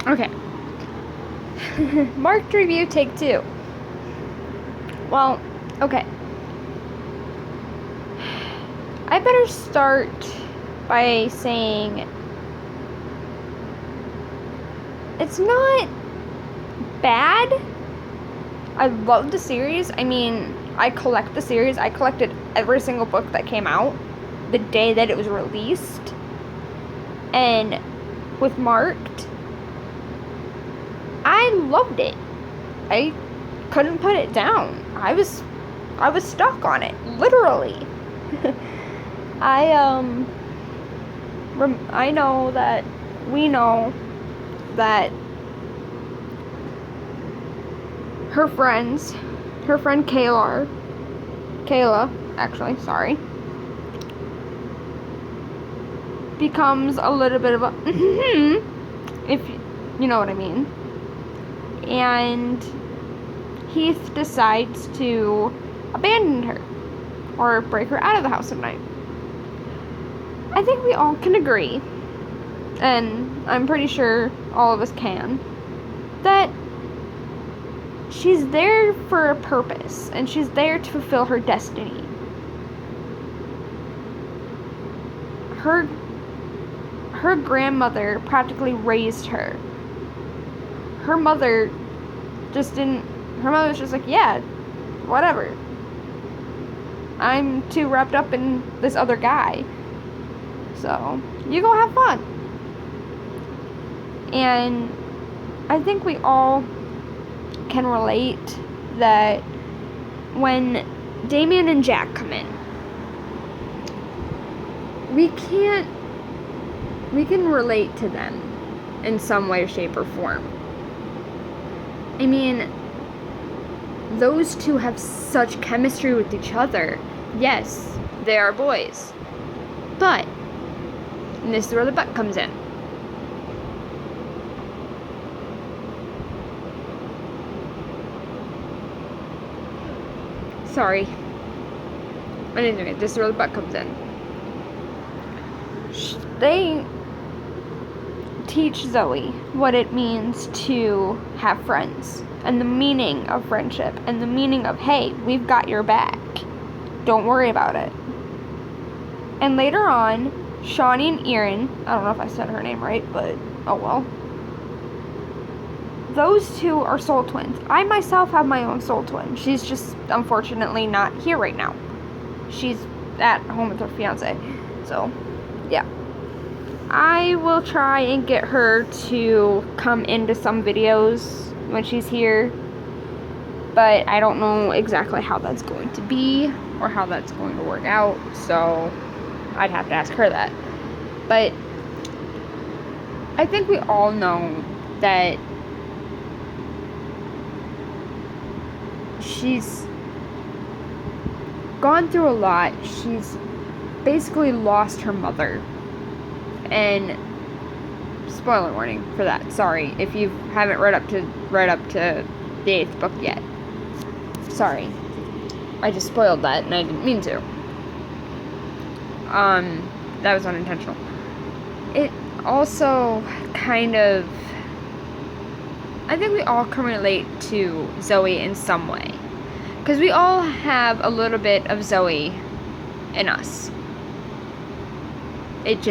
Okay. Marked review, take 2. Well, okay. I better start by saying it's not bad. I love the series. I mean, I collect the series. I collected every single book that came out the day that it was released. And with Marked, I loved it. I couldn't put it down. I was stuck on it, literally. I know that we know that her friend Kayla, actually, sorry, becomes a little bit of a if you know what I mean. And Heath decides to abandon her or break her out of the house at night. I think we all can agree, and I'm pretty sure all of us can, that she's there for a purpose, and she's there to fulfill her destiny. Her grandmother practically raised her. Her mother was just like, yeah, whatever. I'm too wrapped up in this other guy. So, you go have fun. And I think we all can relate that when Damien and Jack come in, we can relate to them in some way, shape, or form. I mean, those two have such chemistry with each other. Yes, they are boys. But, and this is where the but comes in. Sorry. But anyway, this is where the but comes in. They teach Zoe what it means to have friends, and the meaning of friendship, and the meaning of, hey, we've got your back. Don't worry about it. And later on, Shawnee and Erin, I don't know if I said her name right, but oh well. Those two are soul twins. I myself have my own soul twin. She's just unfortunately not here right now. She's at home with her fiance. So, yeah. I will try and get her to come into some videos when she's here, but I don't know exactly how that's going to be or how that's going to work out, so I'd have to ask her that. But I think we all know that she's gone through a lot. She's basically lost her mother. And spoiler warning for that. Sorry if you haven't read up to the 8th book yet. Sorry. I just spoiled that and I didn't mean to. That was unintentional. It also kind of, I think we all can relate to Zoe in some way. Because we all have a little bit of Zoe in us. It's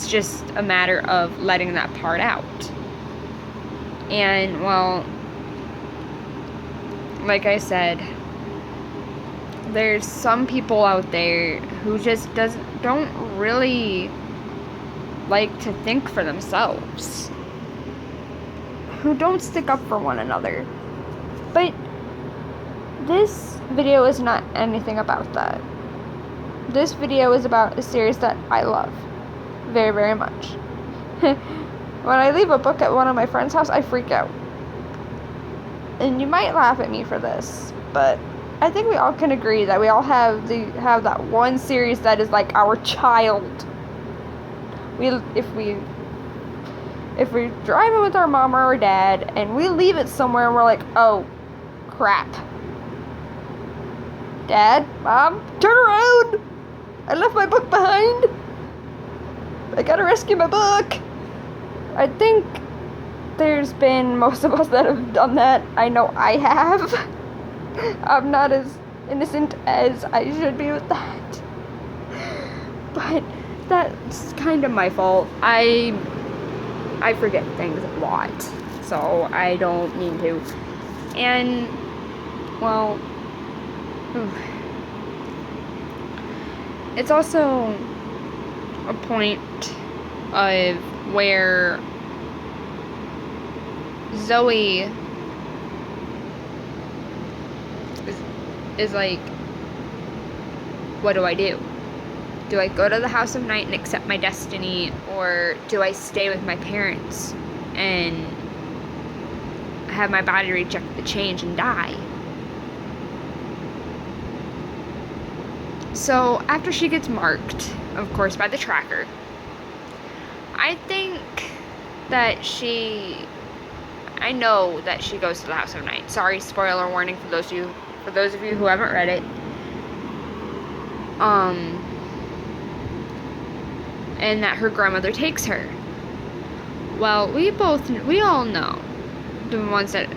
just a matter of letting that part out. And, well, like I said, there's some people out there who just don't really like to think for themselves. Who don't stick up for one another. But this video is not anything about that. This video is about a series that I love very, very much. When I leave a book at one of my friend's house, I freak out. And you might laugh at me for this, but I think we all can agree that we all have that one series that is like our child. If we're driving with our mom or our dad and we leave it somewhere and we're like, oh crap, Dad, Mom, turn around, I left my book behind, I gotta rescue my book. I think there's been most of us that have done that. I know I have. I'm not as innocent as I should be with that. But that's kind of my fault. I forget things a lot, so I don't mean to. And, well, it's also a point of where Zoe is like, what do I do? Do I go to the House of Night and accept my destiny, or do I stay with my parents and have my body reject the change and die? So after she gets marked, of course, by the tracker, I think that I know that she goes to the House of Night. Sorry, spoiler warning for those of you who haven't read it. And that her grandmother takes her. Well, we all know, the ones that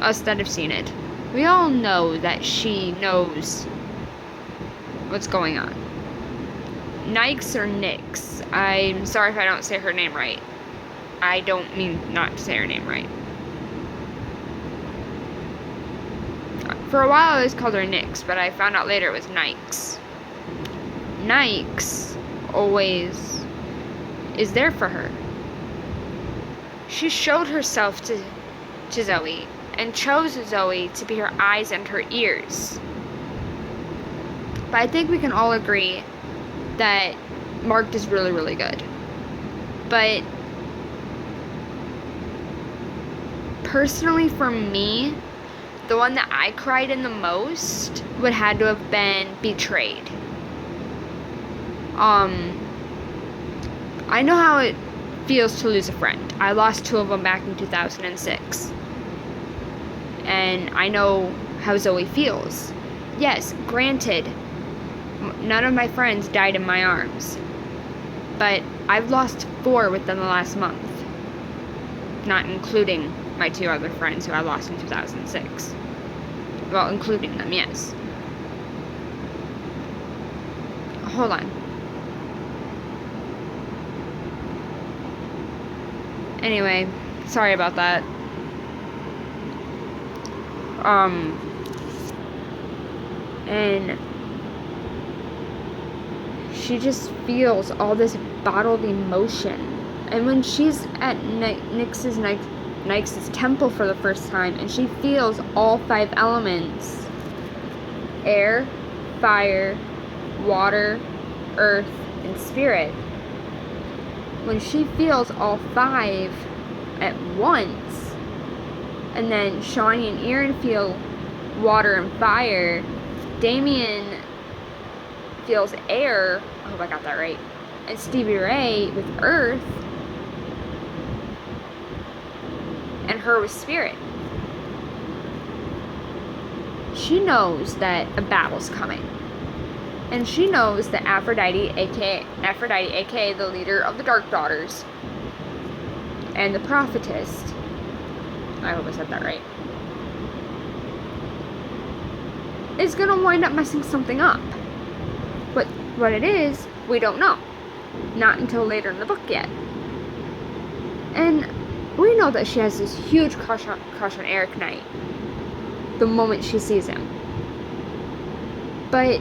have seen it, we all know that she knows what's going on. Nyx or Nyx, I'm sorry if I don't say her name right. I don't mean not to say her name right. For a while I always called her Nyx, but I found out later it was Nyx. Nyx always is there for her. She showed herself to Zoe and chose Zoe to be her eyes and her ears. But I think we can all agree that Marked is really, really good. But personally for me, the one that I cried in the most would had to have been Betrayed. I know how it feels to lose a friend. I lost 2 of them back in 2006. And I know how Zoe feels. Yes, granted, none of my friends died in my arms. But I've lost 4 within the last month. Not including my 2 other friends who I lost in 2006. Well, including them, yes. Hold on. Anyway, sorry about that. And she just feels all this bottled emotion. And when she's at Nyx's temple for the first time, and she feels all 5 elements: air, fire, water, earth, and spirit. When she feels all 5 at once, and then Shawnee and Aaron feel water and fire, Damien feels air, I hope I got that right, and Stevie Ray with earth, and her with spirit. She knows that a battle's coming. And she knows that Aphrodite, aka the leader of the Dark Daughters, and the prophetess, I hope I said that right, is gonna wind up messing something up. But what it is, we don't know. Not until later in the book yet. And we know that she has this huge crush on Eric Knight the moment she sees him. But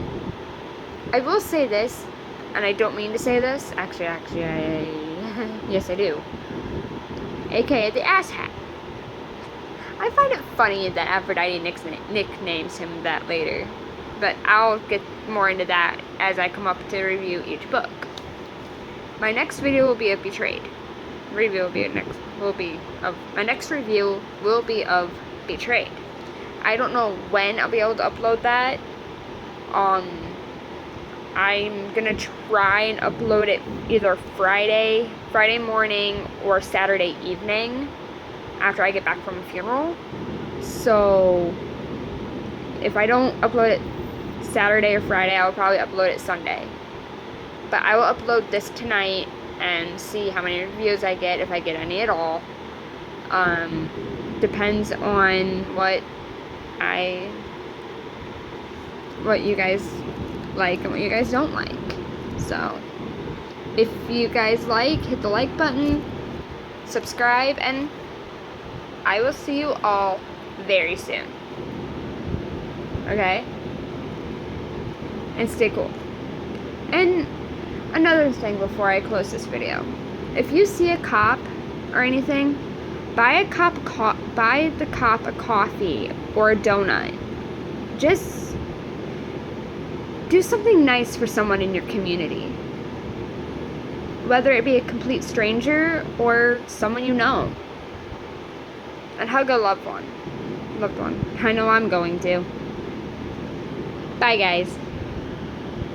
I will say this, and I don't mean to say this. Actually, yes, I do. AKA the asshat. I find it funny that Aphrodite nicknames him that later, but I'll get more into that as I come up to review each book. My next video will be of Betrayed. My next review will be of Betrayed. I don't know when I'll be able to upload that. I'm gonna try and upload it either Friday morning or Saturday evening after I get back from a funeral. So if I don't upload it Saturday or Friday, I'll probably upload it Sunday. But I will upload this tonight and see how many reviews I get, if I get any at all. Depends on what you guys like and what you guys don't like. So, if you guys like, hit the like button, subscribe, and I will see you all very soon. Okay? And stay cool. And another thing before I close this video. If you see a cop or anything, buy the cop a coffee or a donut. Just do something nice for someone in your community. Whether it be a complete stranger or someone you know. And hug a loved one. I know I'm going to. Bye, guys.